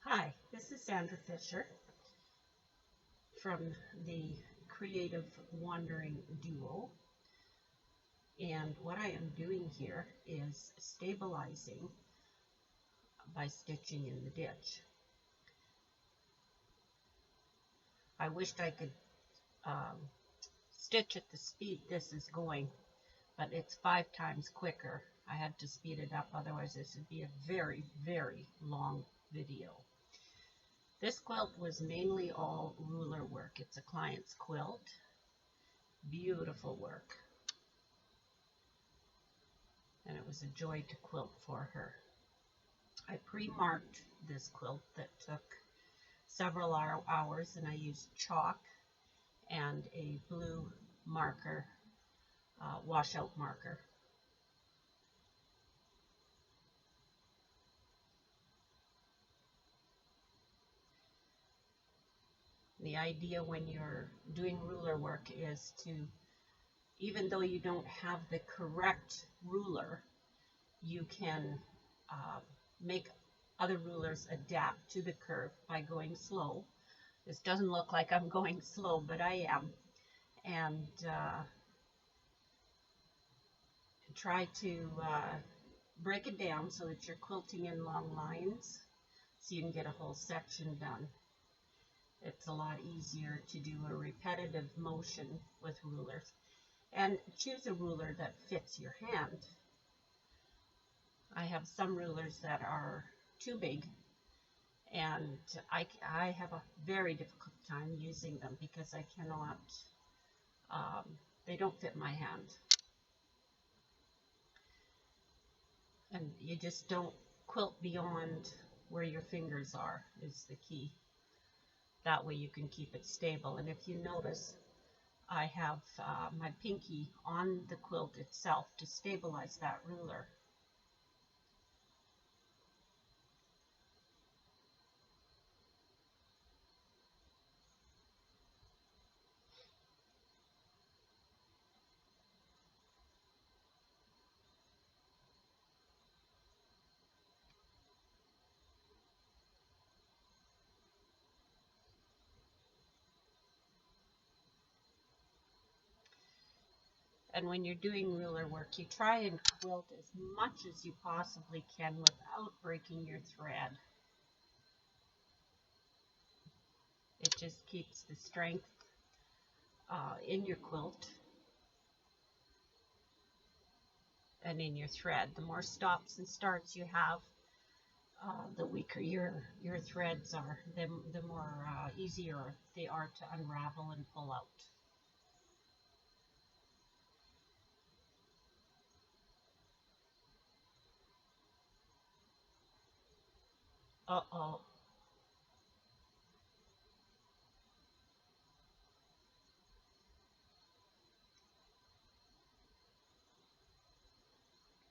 Hi, this is Sandra Fisher from the Creative Wandering Duo, and what I am doing here is stabilizing by stitching in the ditch. I wished I could stitch at the speed this is going, but it's 5 times quicker. I had to speed it up, otherwise this would be a very, very long video. This quilt was mainly all ruler work. It's a client's quilt. Beautiful work. And it was a joy to quilt for her. I pre-marked this quilt that took several hours, and I used chalk and a blue marker, washout marker. The idea when you're doing ruler work is to, even though you don't have the correct ruler, you can make other rulers adapt to the curve by going slow. This doesn't look like I'm going slow, but I am. And try to break it down so that you're quilting in long lines so you can get a whole section done. It's a lot easier to do a repetitive motion with rulers. And choose a ruler that fits your hand. I have some rulers that are too big, and I have a very difficult time using them because I cannot, they don't fit my hand. And you just don't quilt beyond where your fingers are is the key. That way you can keep it stable. And if you notice, I have my pinky on the quilt itself to stabilize that ruler. And when you're doing ruler work, you try and quilt as much as you possibly can without breaking your thread. It just keeps the strength in your quilt and in your thread. The more stops and starts you have, the weaker your threads are, the more easier they are to unravel and pull out. Uh-oh.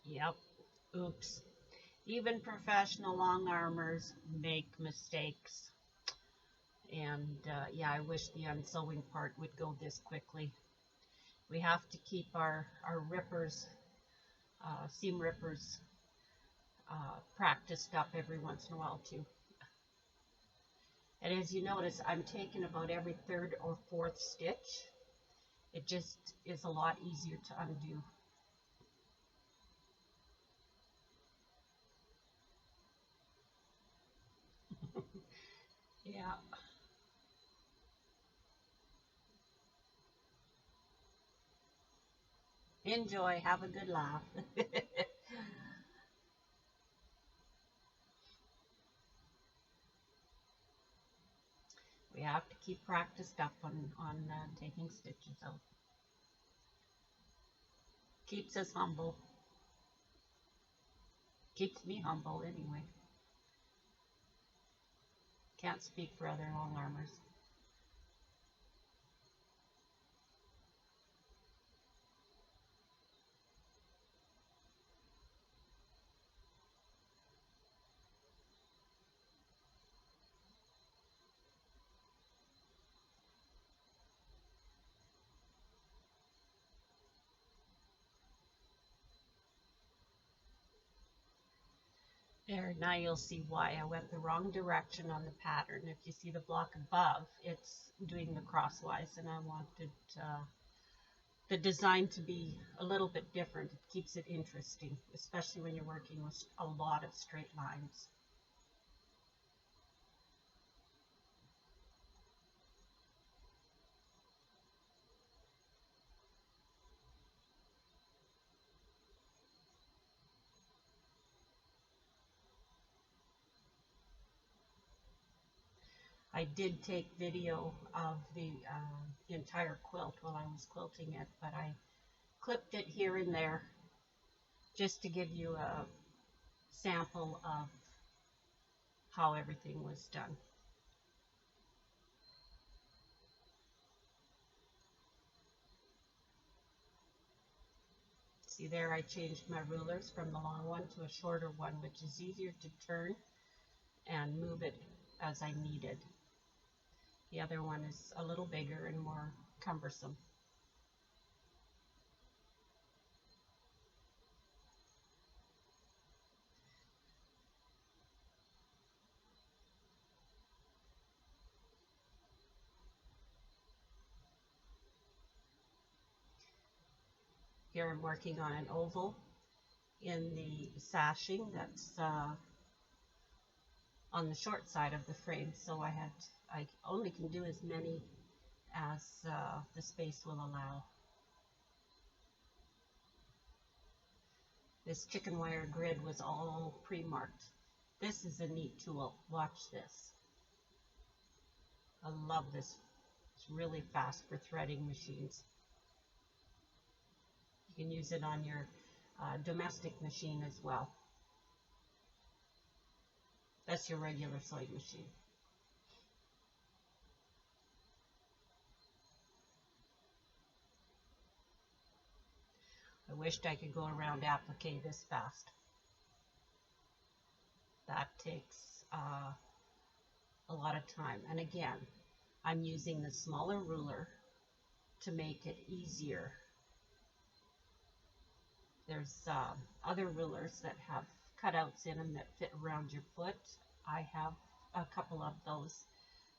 Yep. Oops. Even professional long armers make mistakes. And yeah, I wish the unsewing part would go this quickly. We have to keep our rippers, seam rippers, practiced up every once in a while too. And as you notice, I'm taking about every 3rd or 4th stitch. It just is a lot easier to undo. Yeah. Enjoy. Have a good laugh. We have to keep practiced up on taking stitches out. Keeps us humble. Keeps me humble anyway. Can't speak for other long armors. There, now you'll see why I went the wrong direction on the pattern. If you see the block above, it's doing the crosswise, and I wanted the design to be a little bit different. It keeps it interesting, especially when you're working with a lot of straight lines. I did take video of the entire quilt while I was quilting it, but I clipped it here and there just to give you a sample of how everything was done. See there, I changed my rulers from the long one to a shorter one, which is easier to turn and move it as I needed. The other one is a little bigger and more cumbersome. Here I'm working on an oval in the sashing that's on the short side of the frame, so I only can do as many as the space will allow. This chicken wire grid was all pre-marked. This is a neat tool. Watch this. I love this. It's really fast for threading machines. You can use it on your domestic machine as well. That's your regular sewing machine. I wished I could go around applique this fast. That takes a lot of time. And again, I'm using the smaller ruler to make it easier. There's other rulers that have cutouts in them that fit around your foot. I have a couple of those,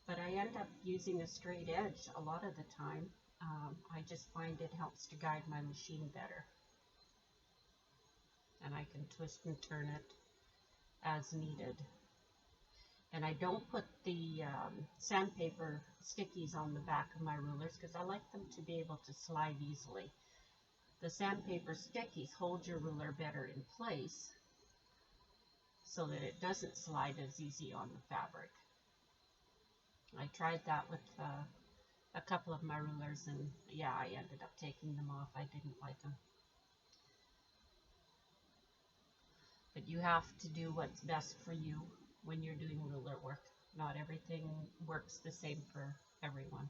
but I end up using a straight edge a lot of the time. I just find it helps to guide my machine better. And I can twist and turn it as needed. And I don't put the sandpaper stickies on the back of my rulers because I like them to be able to slide easily. The sandpaper stickies hold your ruler better in place so that it doesn't slide as easy on the fabric. I tried that with a couple of my rulers, and yeah, I ended up taking them off. I didn't like them. But you have to do what's best for you when you're doing ruler work. Not everything works the same for everyone.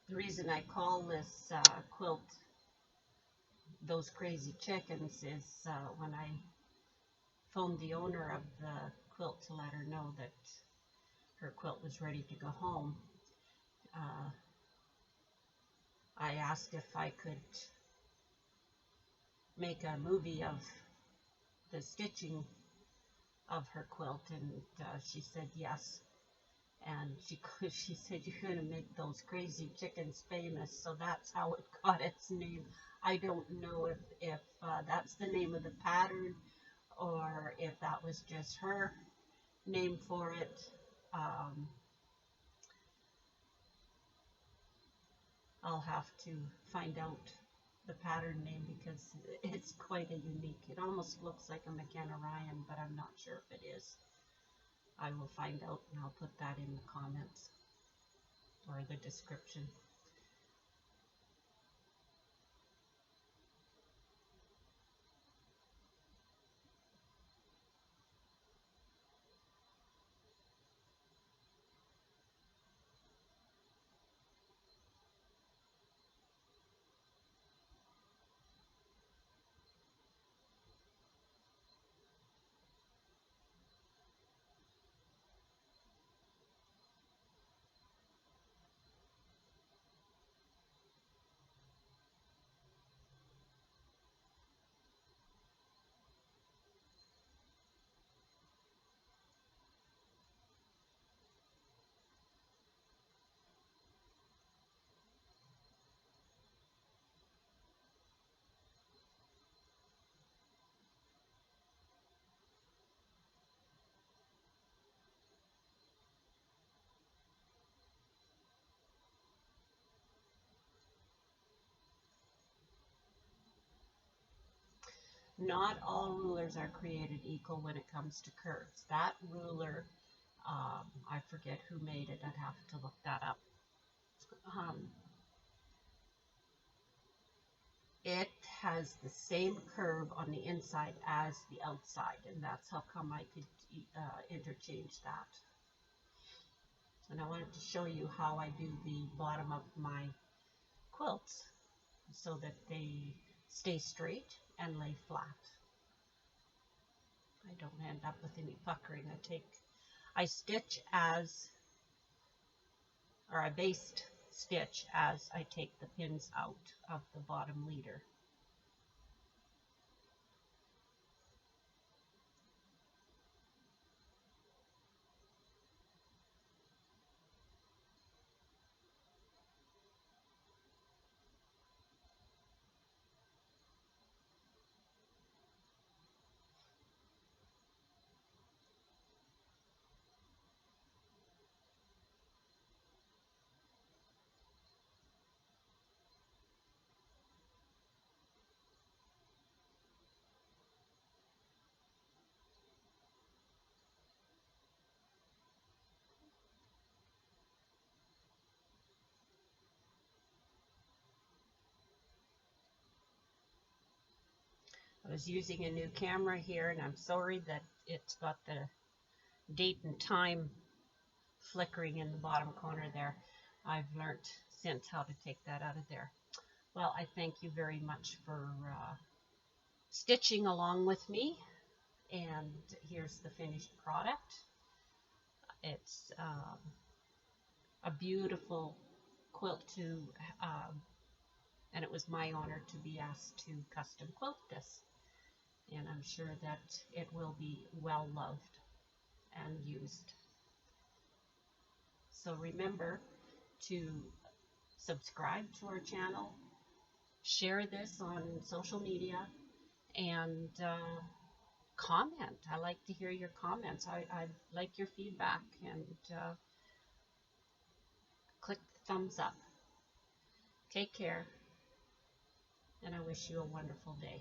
The reason I call this quilt Those Crazy Chickens is when I phoned the owner of the quilt to let her know that her quilt was ready to go home, I asked if I could make a movie of the stitching of her quilt, and she said yes. And she said, "You're going to make Those Crazy Chickens famous," so that's how it got its name. I don't know if that's the name of the pattern or if that was just her name for it. I'll have to find out the pattern name because it's quite a unique. It almost looks like a McKenna, but I'm not sure if it is. I will find out and I'll put that in the comments or the description. Not all rulers are created equal when it comes to curves. That ruler, I forget who made it. I'd have to look that up. It has the same curve on the inside as the outside, and that's how come I could interchange that. And I wanted to show you how I do the bottom of my quilts so that they stay straight and lay flat. I don't end up with any puckering. I stitch as, or I baste stitch as I take the pins out of the bottom leader. I was using a new camera here, and I'm sorry that it's got the date and time flickering in the bottom corner there. I've learned since how to take that out of there. Well, I thank you very much for stitching along with me, and here's the finished product. It's a beautiful quilt and it was my honor to be asked to custom quilt this. And I'm sure that it will be well loved and used. So remember to subscribe to our channel, share this on social media, and comment. I like to hear your comments. I like your feedback, and click the thumbs up. Take care, and I wish you a wonderful day.